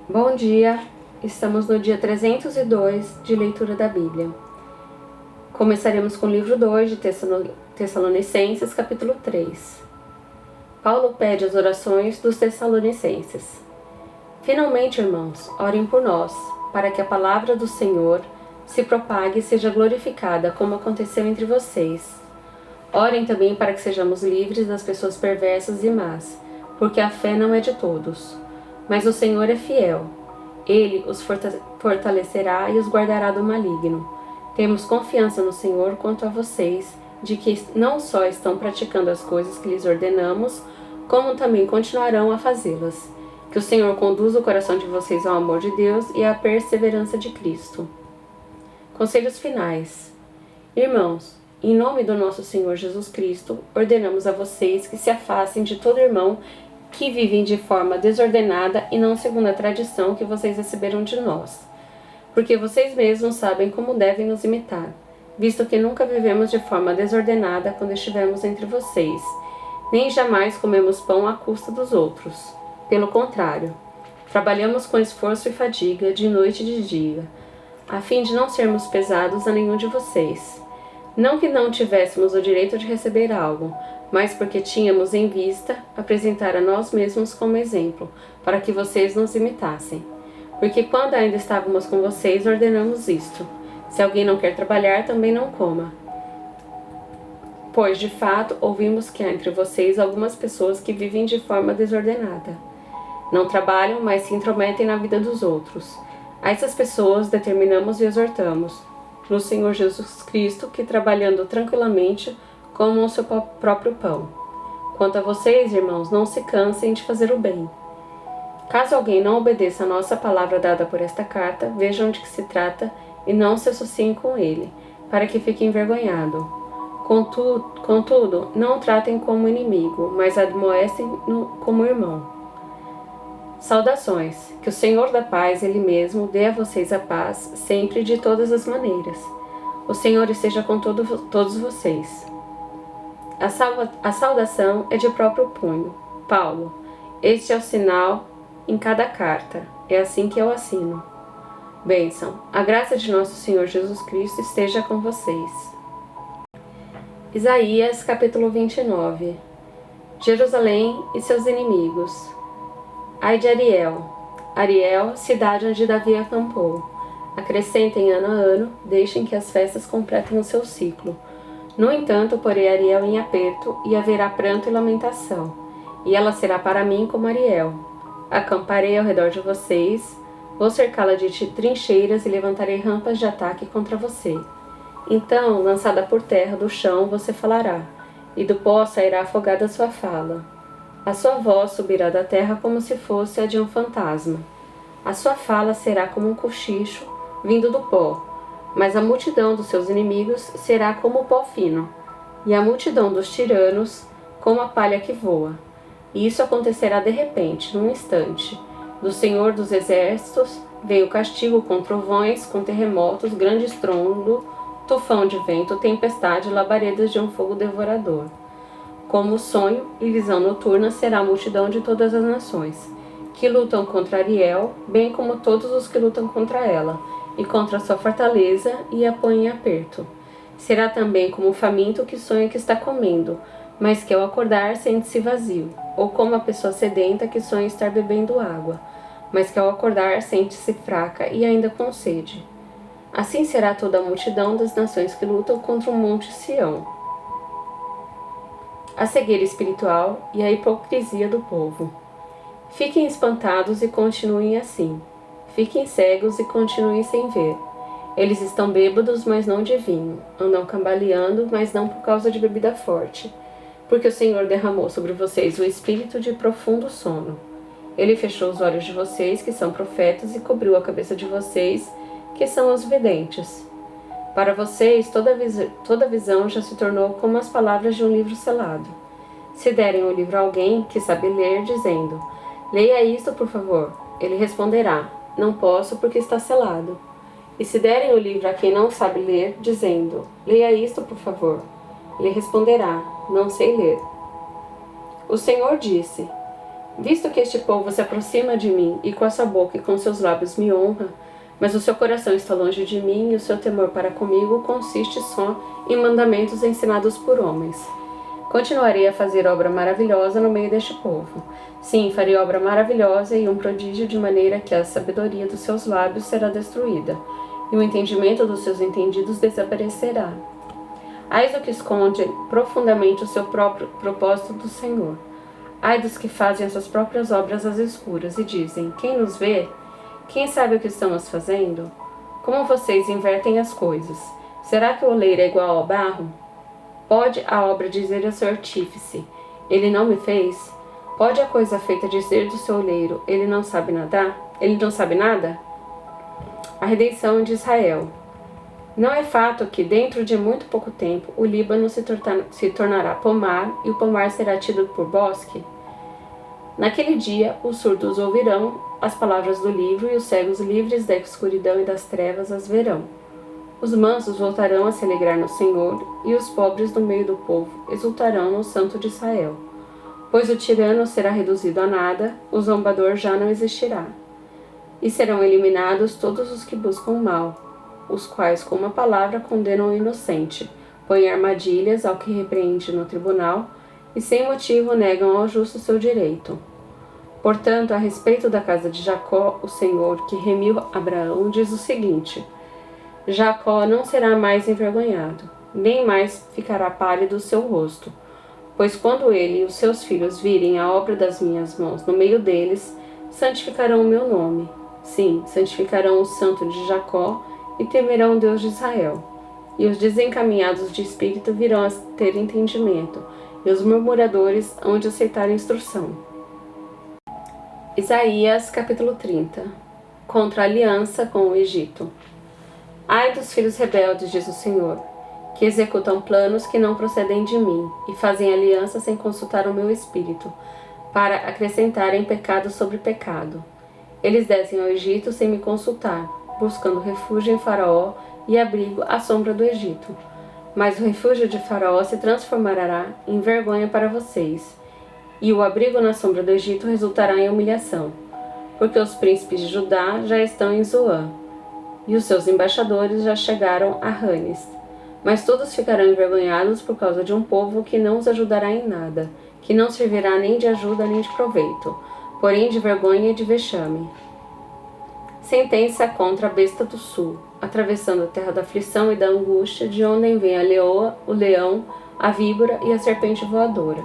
Bom dia, estamos no dia 302 de leitura da Bíblia. Começaremos com o livro 2 de Tessalonicenses, capítulo 3. Paulo pede as orações dos Tessalonicenses. Finalmente, irmãos, orem por nós, para que a palavra do Senhor se propague e seja glorificada, como aconteceu entre vocês. Orem também para que sejamos livres das pessoas perversas e más, porque a fé não é de todos. Mas o Senhor é fiel. Ele os fortalecerá e os guardará do maligno. Temos confiança no Senhor quanto a vocês, de que não só estão praticando as coisas que lhes ordenamos, como também continuarão a fazê-las. Que o Senhor conduza o coração de vocês ao amor de Deus e à perseverança de Cristo. Conselhos finais. Irmãos, em nome do nosso Senhor Jesus Cristo, ordenamos a vocês que se afastem de todo irmão que vivem de forma desordenada e não segundo a tradição que vocês receberam de nós. Porque vocês mesmos sabem como devem nos imitar, visto que nunca vivemos de forma desordenada quando estivemos entre vocês, nem jamais comemos pão à custa dos outros. Pelo contrário, trabalhamos com esforço e fadiga, de noite e de dia, a fim de não sermos pesados a nenhum de vocês. Não que não tivéssemos o direito de receber algo, mas porque tínhamos em vista apresentar a nós mesmos como exemplo, para que vocês nos imitassem. Porque quando ainda estávamos com vocês, ordenamos isto: se alguém não quer trabalhar, também não coma. Pois, de fato, ouvimos que há entre vocês algumas pessoas que vivem de forma desordenada. Não trabalham, mas se intrometem na vida dos outros. A essas pessoas determinamos e exortamos, no Senhor Jesus Cristo, que trabalhando tranquilamente comam o seu próprio pão. Quanto a vocês, irmãos, não se cansem de fazer o bem. Caso alguém não obedeça a nossa palavra dada por esta carta, vejam de que se trata e não se associem com ele, para que fique envergonhado. Contudo, não o tratem como inimigo, mas admoestem-no como irmão. Saudações. Que o Senhor da paz, Ele mesmo, dê a vocês a paz, sempre e de todas as maneiras. O Senhor esteja com todos vocês. A saudação é de próprio punho. Paulo. Este é o sinal em cada carta. É assim que eu assino. Bênção. A graça de nosso Senhor Jesus Cristo esteja com vocês. Isaías, capítulo 29. Jerusalém e seus inimigos. Ai de Ariel, cidade onde Davi acampou. Acrescentem ano a ano, deixem que as festas completem o seu ciclo. No entanto, porei Ariel em aperto, e haverá pranto e lamentação, e ela será para mim como Ariel. Acamparei ao redor de vocês, vou cercá-la de trincheiras e levantarei rampas de ataque contra você. Então, lançada por terra do chão, você falará, e do pó sairá afogada a sua fala. A sua voz subirá da terra como se fosse a de um fantasma. A sua fala será como um cochicho vindo do pó, mas a multidão dos seus inimigos será como o pó fino, e a multidão dos tiranos como a palha que voa. E isso acontecerá de repente, num instante. Do Senhor dos Exércitos vem o castigo com trovões, com terremotos, grande estrondo, tufão de vento, tempestade, labaredas de um fogo devorador. Como sonho e visão noturna será a multidão de todas as nações, que lutam contra Ariel, bem como todos os que lutam contra ela, e contra sua fortaleza, e a põem em aperto. Será também como o faminto que sonha que está comendo, mas que ao acordar sente-se vazio, ou como a pessoa sedenta que sonha estar bebendo água, mas que ao acordar sente-se fraca e ainda com sede. Assim será toda a multidão das nações que lutam contra o monte Sião. A cegueira espiritual e a hipocrisia do povo. Fiquem espantados e continuem assim. Fiquem cegos e continuem sem ver. Eles estão bêbados, mas não de vinho. Andam cambaleando, mas não por causa de bebida forte. Porque o Senhor derramou sobre vocês o espírito de profundo sono. Ele fechou os olhos de vocês, que são profetas, e cobriu a cabeça de vocês, que são os videntes. Para vocês, toda visão já se tornou como as palavras de um livro selado. Se derem o livro a alguém que sabe ler, dizendo, leia isto, por favor, ele responderá, não posso porque está selado. E se derem o livro a quem não sabe ler, dizendo, leia isto, por favor, ele responderá, não sei ler. O Senhor disse, Visto que este povo se aproxima de mim e com a sua boca e com seus lábios me honra, mas o seu coração está longe de mim e o seu temor para comigo consiste só em mandamentos ensinados por homens. Continuarei a fazer obra maravilhosa no meio deste povo. Sim, farei obra maravilhosa e um prodígio de maneira que a sabedoria dos seus lábios será destruída e o entendimento dos seus entendidos desaparecerá. Ai do que esconde profundamente o seu próprio propósito do Senhor. Ai dos que fazem as suas próprias obras às escuras e dizem: quem nos vê? Quem sabe o que estamos fazendo? Como vocês invertem as coisas? Será que o oleiro é igual ao barro? Pode a obra dizer ao seu artífice: ele não me fez? Pode a coisa feita dizer do seu oleiro: ele não sabe nadar? Ele não sabe nada? A redenção de Israel. Não é fato que, dentro de muito pouco tempo, o Líbano se tornará pomar e o pomar será tido por bosque? Naquele dia, os surdos ouvirão as palavras do livro e os cegos livres da escuridão e das trevas as verão. Os mansos voltarão a se alegrar no Senhor e os pobres no meio do povo exultarão no Santo de Israel. Pois o tirano será reduzido a nada, o zombador já não existirá. E serão eliminados todos os que buscam o mal, os quais com uma palavra condenam o inocente, põem armadilhas ao que repreende no tribunal e sem motivo negam ao justo seu direito. Portanto, a respeito da casa de Jacó, o Senhor, que remiu Abraão, diz o seguinte: Jacó não será mais envergonhado, nem mais ficará pálido o seu rosto, pois quando ele e os seus filhos virem a obra das minhas mãos no meio deles, santificarão o meu nome. Sim, santificarão o Santo de Jacó e temerão o Deus de Israel. E os desencaminhados de espírito virão a ter entendimento, e os murmuradores hão de aceitar a instrução. Isaías capítulo 30. Contra a aliança com o Egito. Ai dos filhos rebeldes, diz o Senhor, que executam planos que não procedem de mim, e fazem aliança sem consultar o meu espírito, para acrescentarem pecado sobre pecado. Eles descem ao Egito sem me consultar, buscando refúgio em Faraó e abrigo à sombra do Egito. Mas o refúgio de Faraó se transformará em vergonha para vocês, e o abrigo na sombra do Egito resultará em humilhação, porque os príncipes de Judá já estão em Zoã, e os seus embaixadores já chegaram a Ranes. Mas todos ficarão envergonhados por causa de um povo que não os ajudará em nada, que não servirá nem de ajuda nem de proveito, porém de vergonha e de vexame. Sentença contra a besta do sul, atravessando a terra da aflição e da angústia, de onde vem a leoa, o leão, a víbora e a serpente voadora.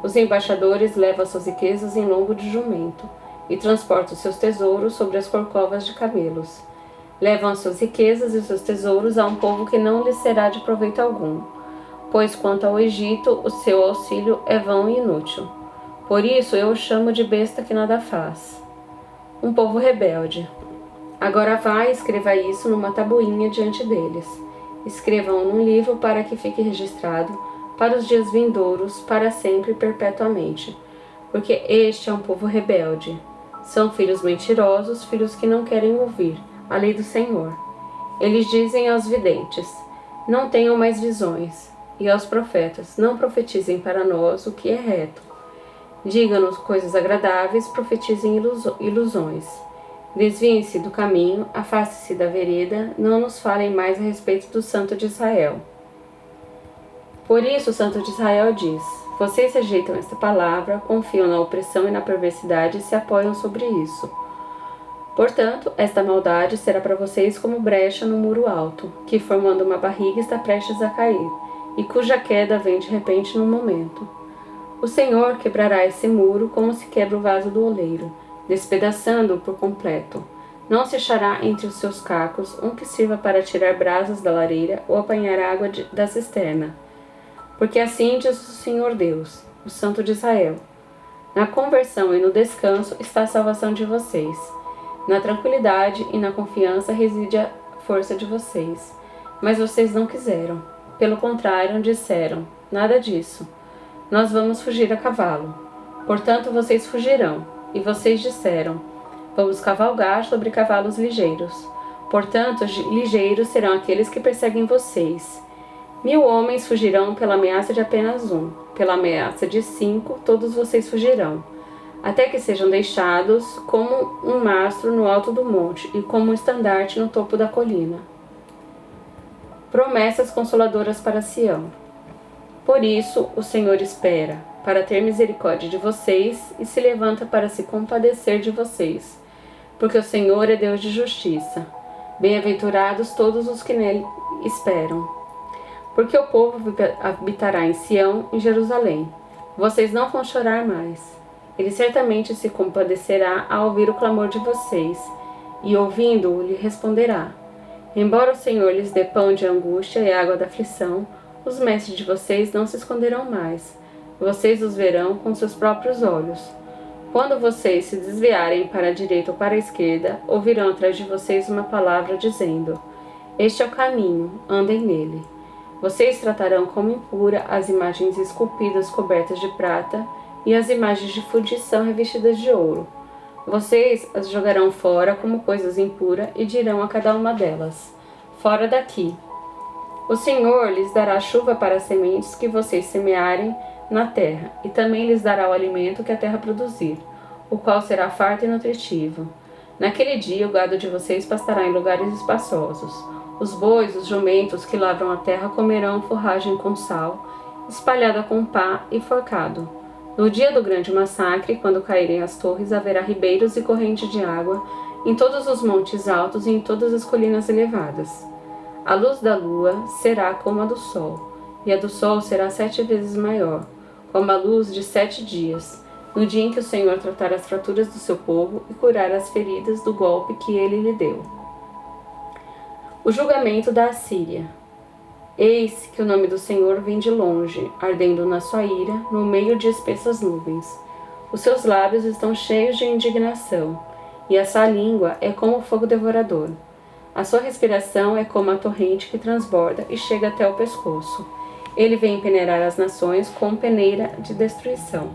Os embaixadores levam suas riquezas em lombo de jumento, e transportam seus tesouros sobre as corcovas de camelos. Levam as suas riquezas e seus tesouros a um povo que não lhes será de proveito algum, pois quanto ao Egito, o seu auxílio é vão e inútil. Por isso eu o chamo de besta que nada faz. Um povo rebelde. Agora vá e escreva isso numa tabuinha diante deles. Escrevam num livro para que fique registrado para os dias vindouros, para sempre e perpetuamente. Porque este é um povo rebelde. São filhos mentirosos, filhos que não querem ouvir a lei do Senhor. Eles dizem aos videntes: não tenham mais visões, e aos profetas: não profetizem para nós o que é reto. Digam-nos coisas agradáveis, profetizem ilusões. Desviem-se do caminho, afaste-se da vereda, não nos falem mais a respeito do Santo de Israel. Por isso o Santo de Israel diz: vocês rejeitam esta palavra, confiam na opressão e na perversidade e se apoiam sobre isso. Portanto, esta maldade será para vocês como brecha no muro alto, que formando uma barriga está prestes a cair, e cuja queda vem de repente num momento. O Senhor quebrará esse muro como se quebra o vaso do oleiro, despedaçando-o por completo. Não se achará entre os seus cacos um que sirva para tirar brasas da lareira ou apanhar água da cisterna. Porque assim diz o Senhor Deus, o Santo de Israel: na conversão e no descanso está a salvação de vocês. Na tranquilidade e na confiança reside a força de vocês. Mas vocês não quiseram. Pelo contrário, disseram: nada disso. Nós vamos fugir a cavalo. Portanto, vocês fugirão. E vocês disseram: vamos cavalgar sobre cavalos ligeiros. Portanto, ligeiros serão aqueles que perseguem vocês. 1000 homens fugirão pela ameaça de apenas um. Pela ameaça de 5, todos vocês fugirão. até que sejam deixados como um mastro no alto do monte e como um estandarte no topo da colina. Promessas consoladoras para Sião. Por isso o Senhor espera, para ter misericórdia de vocês, e se levanta para se compadecer de vocês, porque o Senhor é Deus de justiça. Bem-aventurados todos os que nele esperam. Porque o povo habitará em Sião, em Jerusalém. Vocês não vão chorar mais. Ele certamente se compadecerá ao ouvir o clamor de vocês, e ouvindo-o lhe responderá. Embora o Senhor lhes dê pão de angústia e água da aflição, os mestres de vocês não se esconderão mais. Vocês os verão com seus próprios olhos. Quando vocês se desviarem para a direita ou para a esquerda, ouvirão atrás de vocês uma palavra dizendo: Este é o caminho, andem nele. Vocês tratarão como impura as imagens esculpidas cobertas de prata e as imagens de fundição revestidas de ouro. Vocês as jogarão fora como coisas impuras e dirão a cada uma delas: Fora daqui! O Senhor lhes dará chuva para as sementes que vocês semearem na terra, e também lhes dará o alimento que a terra produzir, o qual será farto e nutritivo. Naquele dia o gado de vocês pastará em lugares espaçosos. Os bois, os jumentos que lavram a terra comerão forragem com sal, espalhada com pá e forcado. No dia do grande massacre, quando caírem as torres, haverá ribeiros e correntes de água em todos os montes altos e em todas as colinas elevadas. A luz da lua será como a do sol, e a do sol será 7 vezes maior, como a luz de 7 dias, no dia em que o Senhor tratar as fraturas do seu povo e curar as feridas do golpe que ele lhe deu. O julgamento da Assíria. Eis que o nome do Senhor vem de longe, ardendo na sua ira, no meio de espessas nuvens. Os seus lábios estão cheios de indignação, e a sua língua é como fogo devorador. A sua respiração é como a torrente que transborda e chega até o pescoço. Ele vem peneirar as nações com peneira de destruição.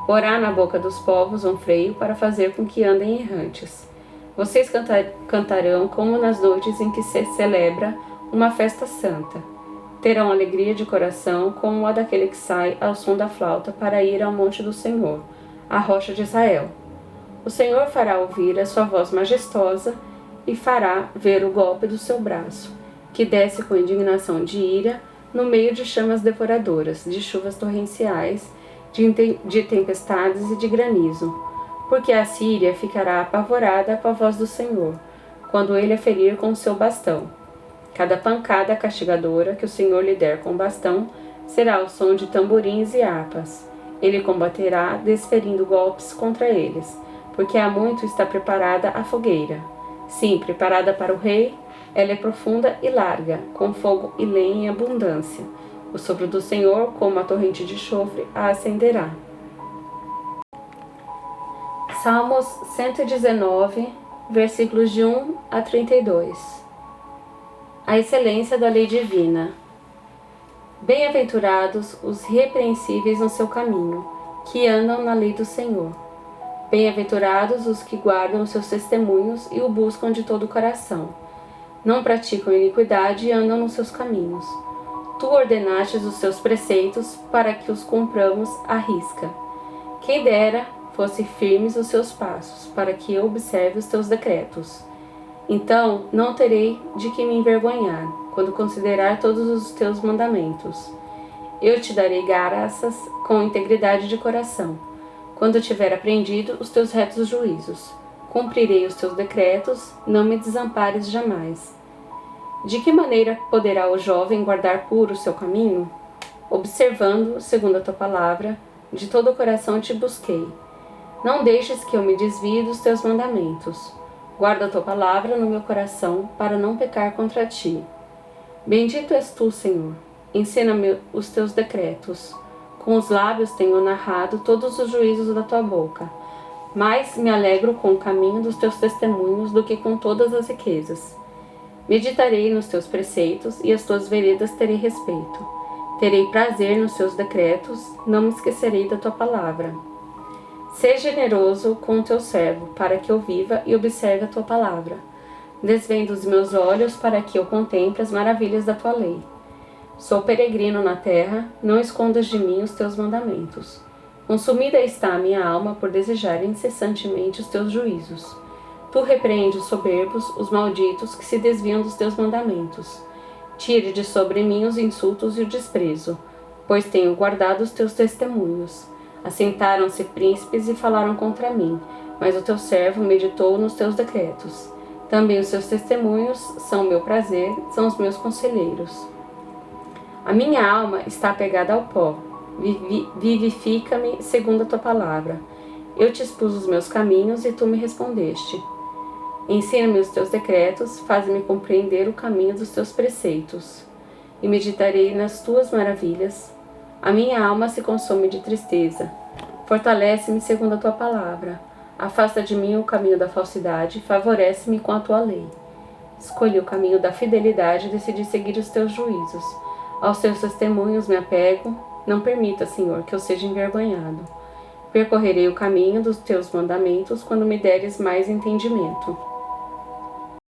Porá na boca dos povos um freio para fazer com que andem errantes. Vocês cantarão como nas noites em que se celebra uma festa santa. Terão alegria de coração como a daquele que sai ao som da flauta para ir ao monte do Senhor, a rocha de Israel. O Senhor fará ouvir a sua voz majestosa e fará ver o golpe do seu braço, que desce com indignação de ira no meio de chamas devoradoras, de chuvas torrenciais, de tempestades e de granizo. Porque a Síria ficará apavorada com a voz do Senhor, quando ele a ferir com o seu bastão. Cada pancada castigadora que o Senhor lhe der com o bastão será o som de tamborins e harpas. Ele combaterá, desferindo golpes contra eles, porque há muito está preparada a fogueira. Sim, preparada para o rei, ela é profunda e larga, com fogo e lenha em abundância. O sopro do Senhor, como a torrente de enxofre, a acenderá. Salmos 119, versículos de 1 a 32. A excelência da lei divina. Bem-aventurados os irrepreensíveis no seu caminho, que andam na lei do Senhor. Bem-aventurados os que guardam os seus testemunhos e o buscam de todo o coração. Não praticam iniquidade e andam nos seus caminhos. Tu ordenastes os seus preceitos para que os cumpramos à risca. Quem dera fosse firmes os seus passos, para que eu observe os teus decretos. Então não terei de que me envergonhar, quando considerar todos os teus mandamentos. Eu te darei graças com integridade de coração, quando tiver aprendido os teus retos juízos. Cumprirei os teus decretos, não me desampares jamais. De que maneira poderá o jovem guardar puro o seu caminho? Observando, segundo a tua palavra, de todo o coração te busquei. Não deixes que eu me desvie dos teus mandamentos. Guarda a tua palavra no meu coração, para não pecar contra ti. Bendito és tu, Senhor. Ensina-me os teus decretos. Com os lábios tenho narrado todos os juízos da tua boca. Mais me alegro com o caminho dos teus testemunhos do que com todas as riquezas. Meditarei nos teus preceitos e as tuas veredas terei respeito. Terei prazer nos teus decretos, não me esquecerei da tua palavra. Seja generoso com o teu servo, para que eu viva e observe a tua palavra. Desvenda os meus olhos para que eu contemple as maravilhas da tua lei. Sou peregrino na terra, não escondas de mim os teus mandamentos. Consumida está a minha alma por desejar incessantemente os teus juízos. Tu repreende os soberbos, os malditos que se desviam dos teus mandamentos. Tire de sobre mim os insultos e o desprezo, pois tenho guardado os teus testemunhos. Assentaram-se príncipes e falaram contra mim, mas o teu servo meditou nos teus decretos. Também os seus testemunhos são o meu prazer, são os meus conselheiros. A minha alma está apegada ao pó. Vivifica-me segundo a tua palavra. Eu te expus os meus caminhos e tu me respondeste. Ensina-me os teus decretos, faz-me compreender o caminho dos teus preceitos. E meditarei nas tuas maravilhas. A minha alma se consome de tristeza. Fortalece-me segundo a tua palavra. Afasta de mim o caminho da falsidade, favorece-me com a tua lei. Escolhi o caminho da fidelidade e decidi seguir os teus juízos. Aos teus testemunhos me apego. Não permita, Senhor, que eu seja envergonhado. Percorrerei o caminho dos teus mandamentos quando me deres mais entendimento.